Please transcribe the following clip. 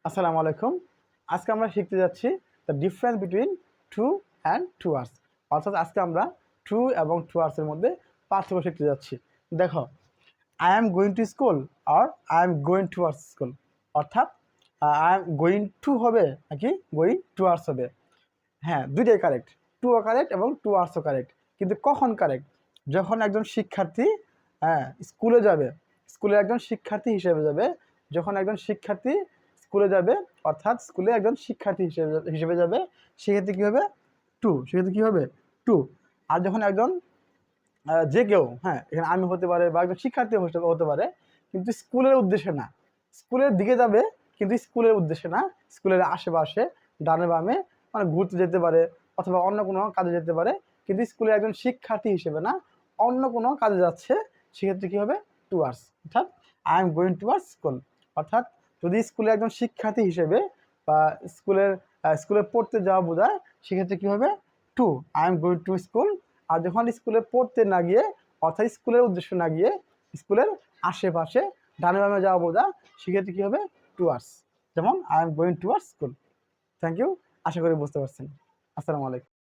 আসসালামু আলাইকুম। আজকে আমরা শিখতে যাচ্ছি the difference between to and towards. অর্থাৎ আজকে আমরা টু এবং টুয়ার্ডসের মধ্যে পার্থক্য শিখতে যাচ্ছি। দেখো, I am going to school আর I am going towards school. অর্থাৎ আই অ্যাম গোয়িং টু হবে নাকি গোয়িং টুয়ার্ডস হবে। হ্যাঁ, দুইটাই কারেক্ট। টুও কারেক্ট এবং টুয়ার্ডসও কারেক্ট। কিন্তু কখন কারেক্ট? যখন একজন শিক্ষার্থী স্কুলে যাবে, স্কুলের একজন শিক্ষার্থী হিসেবে যাবে। যখন একজন শিক্ষার্থী স্কুলে যাবে, অর্থাৎ স্কুলে একজন শিক্ষার্থী হিসেবে যাবে, সেক্ষেত্রে কী হবে? টু। সেক্ষেত্রে কী হবে? টু। আর যখন একজন যে কেউ, এখানে আমি হতে পারে বা একজন শিক্ষার্থী হতে পারে, কিন্তু স্কুলের উদ্দেশ্যে না, স্কুলের দিকে যাবে কিন্তু স্কুলের উদ্দেশ্যে না, স্কুলের আশেপাশে ডানে বামে মানে ঘুরতে যেতে পারে অথবা অন্য কোনো কাজে যেতে পারে, কিন্তু স্কুলের একজন শিক্ষার্থী হিসেবে না, অন্য কোনো কাজে যাচ্ছে, সেক্ষেত্রে কী হবে? টুয়ার্ডস। অর্থাৎ I am going towards school. অর্থাৎ যদি স্কুলে একজন শিক্ষার্থী হিসেবে বা স্কুলে পড়তে যাওয়া বোঝায়, সেক্ষেত্রে কী হবে? To. I am going to school. আর যখন স্কুলে পড়তে না গিয়ে, অর্থাৎ স্কুলের উদ্দেশ্য না গিয়ে স্কুলের আশেপাশে ডানে বামে যাওয়া বোঝা, সেক্ষেত্রে কী হবে? টুয়ার্ডস। যেমন I am going towards school. Thank you. আশা করি বুঝতে পারছেন। আসসালামু আলাইকুম।